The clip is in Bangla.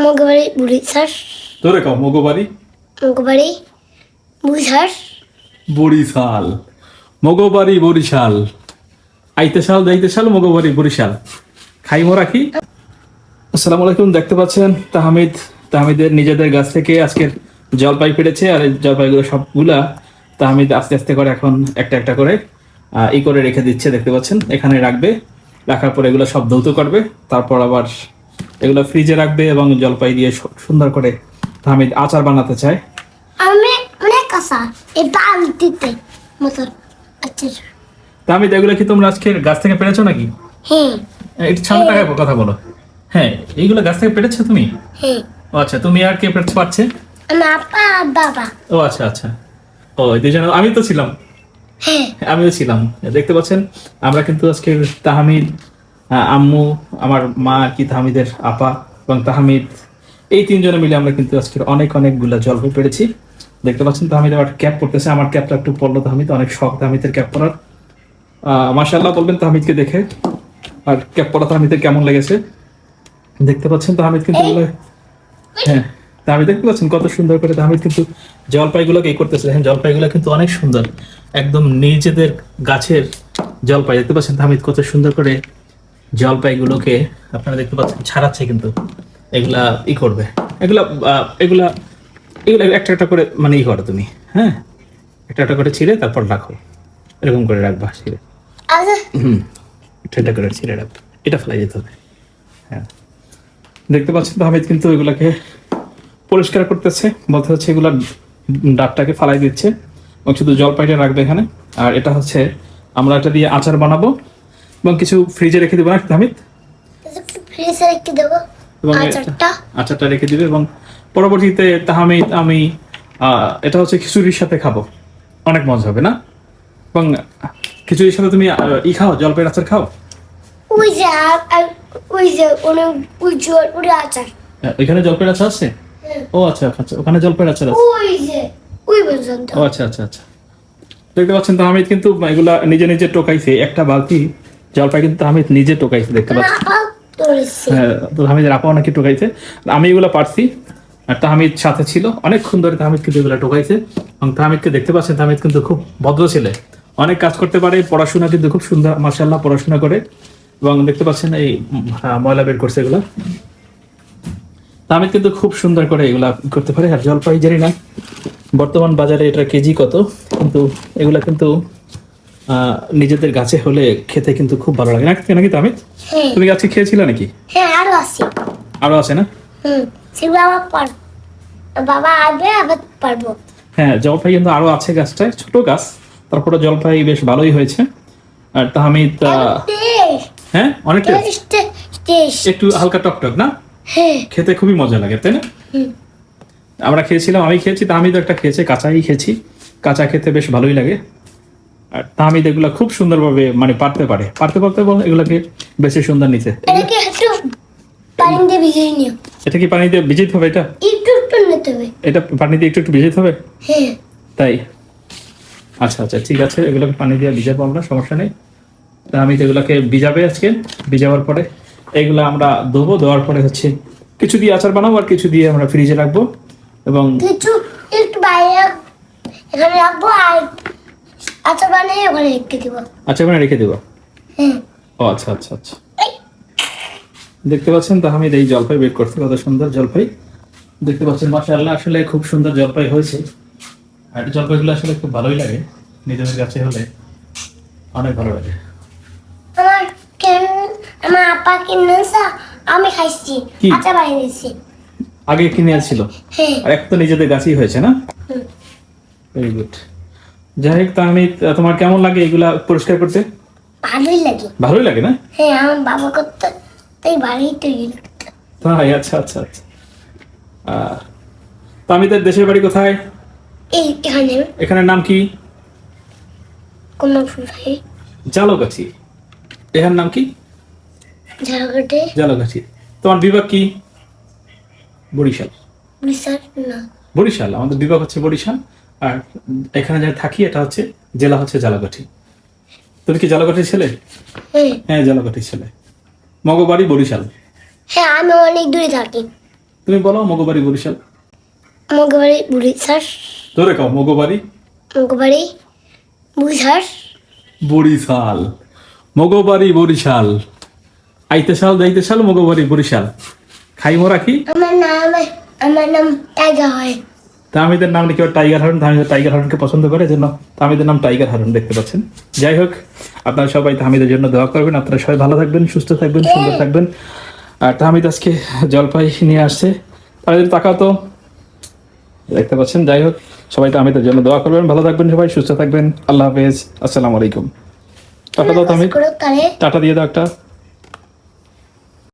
মগবাড়ি বুড়ি স্যার তোরে কও মগবাড়ি মগবাড়ি বুড়ি স্যার বরিশাল মগবাড়ি বরিশাল আইতে সাল যাইতে সাল মগবাড়ি বরিশাল খাই মোরা কি। আসসালামু আলাইকুম। দেখতে পাচ্ছেন তাহমিদের নিজেদের গাছ থেকে আজকের জলপাই পেড়েছে, আর এই জলপাইগুলো সবগুলা তাহমিদ আস্তে আস্তে করে এখন একটা একটা করে ই করে রেখে দিচ্ছে। দেখতে পাচ্ছেন এখানে রাখবে, রাখার পর এগুলো সব ধৌত করবে, তারপর আবার এগুলো ফ্রিজে রাখবে এবং জলপাই দিয়ে সুন্দর করে তাহমিদ আচার বানাতে চায়। আমি অনেক কাঁচা এই বালতিতে মতো আচ্ছা তাহমিদ এগুলো কি তোমরা আজকের গাছ থেকে পেড়েছো নাকি? হ্যাঁ একটু সামনে টাকায় কথা বলো। হ্যাঁ, এইগুলো গাছ থেকে পেড়েছো তুমি? হ্যাঁ ও আচ্ছা, তুমি আর কে পেড়তে পারছে? আমার আপা আর বাবা। ও আচ্ছা আচ্ছা, ও দুজন, আমি তো ছিলাম, হ্যাঁ আমিও ছিলাম। দেখতে পাচ্ছেন আমরা কিন্তু আজকে তাহমিদ, আম্মু, আমার মা আর কি, তাহমিদের আপা এবং তাহমিদ, এই তিনজনে মিলে আমরা কিন্তু আজকে অনেকগুলা জলপাই পেরেছি। দেখতে পাচ্ছেন তাহমিদ আবার ক্যাপ পরতেছে, আমার ক্যাপটা একটু পরলো তাহমিদ, অনেক শখ তাহমিদের ক্যাপ পরার। মাশাআল্লাহ বলবেন তাহমিদকে দেখে, আর ক্যাপ পরা তাহমিদের কেমন লেগেছে। দেখতে পাচ্ছেন তাহমিদ কিন্তু হ্যাঁ, তাহমিদ দেখতে পাচ্ছেন কত সুন্দর করে তাহমিদ কিন্তু জলপাইগুলোকে এই করতেছে। দেখেন জলপাইগুলো কিন্তু অনেক সুন্দর, একদম নিজেদের গাছের জলপাই। দেখতে পাচ্ছেন তাহমিদ কত সুন্দর করে জলপাইগুলোকে আপনারা দেখতে পাচ্ছেন ছাড়াচ্ছে, কিন্তু এগুলা ই করবে, এগুলা এগুলা এগুলা একটা একটা করে মানে ই করো তুমি। হ্যাঁ, একটা একটা করে ছিঁড়ে তারপর রাখো, এরকম করে রাখবা ছিঁড়ে। আচ্ছা একটা করে ছিঁড়ে রাখবা, এটা ফেলাই যেতে হবে। হ্যাঁ, দেখতে পাচ্ছেন তাহমিদ কিন্তু এগুলাকে পরিষ্কার করতেছে, বলতে হচ্ছে এগুলা ডাবটাকে ফালাই দিচ্ছে এবং শুধু জলপাইটা রাখবে এখানে। আর এটা হচ্ছে আমরা এটা দিয়ে আচার বানাবো এবং কিছু ফ্রিজে রেখে দেবো না তাহমিদ, ফ্রিজে রেখে দেবো এবং আচারটা রেখে দিবে এবং পরবর্তীতে তাহমিদ আমি এটা হচ্ছে খিচুড়ির সাথে খাবো, অনেক মজা হবে না? এবং খিচুড়ির সাথে তুমি ই খাও, জলপাইয়ের আচার খাও? ওই যে ওই যে অনেক ওই জোর ওরে আচার এখানে জলপাইয়ের আচার আছে? ও আচ্ছা আচ্ছা, ওখানে জলপাইয়ের আচার আছে। ওই যে ওই পর্যন্ত। ও আচ্ছা আচ্ছা আচ্ছা, দেখতে পাচ্ছেন তাহমিদ কিন্তু এগুলা নিজে নিজে টোকাইছে, একটা বালতি জলপাই কিন্তু তাহমিদ নিজে টোকাইছে। দেখতে পাচ্ছেন হ্যাঁ, তো তাহমিদের আপা নাকি টোকাইছে, আমি এগুলো পারছি আর তাহমিদ সাথে ছিল, অনেকক্ষণ ধরে তাহমিদ কিন্তু এগুলো টোকাইছে। এবং তাহমিদকে দেখতে পাচ্ছেন তাহমিদ কিন্তু খুব ভদ্র ছেলে, অনেক কাজ করতে পারে, পড়াশোনা কিন্তু খুব সুন্দর মাশাআল্লাহ পড়াশোনা করে। এবং দেখতে পাচ্ছেন এই ময়লা বের করছে এগুলা, তাহমিদ কিন্তু খুব সুন্দর করে এগুলা করতে পারে। আর জলপাই জানি না বর্তমান বাজারে এটা কেজি কত, কিন্তু এগুলা কিন্তু নিজেদের গাছে হলে খেতে কিন্তু খুব ভালো লাগে নাকি তাহমিদ? তুমি আজকে খেয়েছিলে নাকি? হ্যাঁ আরো আছে, আরো আছে না? সেগুলো আবার পারবো, বাবা আসবে আবার পারবো। হ্যাঁ, জলপাই কিন্তু আরো আছে, গাছটায় ছোট গাছ, তারপরে জলপাই বেশ ভালোই হয়েছে। আর তাহমিদ হ্যাঁ অনেক একটু হালকা টকটক না, খেতে খুবই মজা লাগে তাই না? আমরা খেয়েছিলাম, আমি খেয়েছি, তাহমিদ একটা খেয়েছে, কাঁচাই খেয়েছি, কাঁচা খেতে বেশ ভালোই লাগে। আর তাহমিদ এগুলা খুব সুন্দরভাবে মানে পারতে এগুলাকে বেশি সুন্দর নিতে। এটা কি পানি দিয়ে ভিজাইতে হবে? এটা পানি দিয়ে একটু ভিজাইতে হবে? তাই আচ্ছা আচ্ছা, ঠিক আছে, এগুলোকে পানি দিয়ে ভিজাবো আমরা, সমস্যা নেই। তাহমিদ এগুলাকে ভিজাবে আজকে, ভিজাবার পরে এগুলা আমরা ধোবো, দেওয়ার পরে হচ্ছে কিছু দিয়ে আচার বানাবো আর কিছু দিয়ে আমরা ফ্রিজে রাখবো এবং কিছু একটু বাইরে এখানে রাখবো আর আচার বানিয়ে ওখানে রেখে দেবো। আচ্ছা, ওখানে রেখে দেবো। ও আচ্ছা আচ্ছা আচ্ছা, দেখতে পাচ্ছেন তাহমিদ এই জলপাই বের করছে, কত সুন্দর জলপাই দেখতে পাচ্ছেন মাশাআল্লাহ, আসলে খুব সুন্দর জলপাই হয়েছে। আর জলপাইগুলো আসলে খুব ভালোই লাগে, নিজেদের কাছে হলে অনেক ভালো লাগে। আমার আপা কিনেছে, আমি খাইছি, আচার বানিয়েছি। আগে কিনে আসছিল আর এখন তো নিজেদের গাছেই হয়েছে না? Very good. যাই হোক তাহমিদ, তোমার কেমন লাগে এগুলা পরিষ্কার করতে? ভালোই লাগে না? হ্যাঁ, আমার বাবা করতে তাই ভালোই তৈরি লাগতো। তাই আচ্ছা আচ্ছা আচ্ছা। তাহমিদের দেশের বাড়ি কোথায়? এখানের নাম কি? জালগাছি। এখানের নাম কি? জালগাছি। তোমার বিভাগ কি? বরিশাল। বরিশাল, আমাদের বিভাগ হচ্ছে বরিশাল, আর এখানে যা থাকি এটা হচ্ছে জেলা হচ্ছে জালগাছি। তুমি কি জালগাছির ছেলে? হ্যাঁ, জালগাছির ছেলে। মগবাড়ি বরিশাল। হ্যাঁ, আমি অনেক দূরে থাকি। তুমি বলো মগবাড়ি বরিশাল। মগবাড়ি বুড়িছাস। ধরে কাও মগবাড়ি মগবাড়ি বুঝাস। বরিশাল। মগবাড়ি বরিশাল। আইতে সাল যাইতে সাল মগবাড়ি বরিশাল। খাইমো রাখি। আমার নাম টাইগার হয়। তাহমিদের নাম নাকি টাইগার হারুন। তাহমিদের টাইগার হারুনকে পছন্দ করে, জন্য তাহমিদের নাম টাইগার হারুন। দেখতে পাচ্ছেন। যাই হোক, আপনারা সবাই তাহমিদের জন্য দোয়া করবেন। আপনারা সবাই ভালো থাকবেন, সুস্থ থাকবেন, সুন্দর থাকবেন। আর তাহমিদ আজকে জলপাই নিয়ে আসছে। তাহলে তাকাও তো, দেখতে পাচ্ছেন। যাই হোক, সবাই তাহমিদের জন্য দোয়া করবেন। ভালো থাকবেন সবাই, সুস্থ থাকবেন। আল্লাহ হাফেজ, আসসালামু আলাইকুম। টাটা দাও তাহমিদ, টাটা দিয়ে দাও একটা।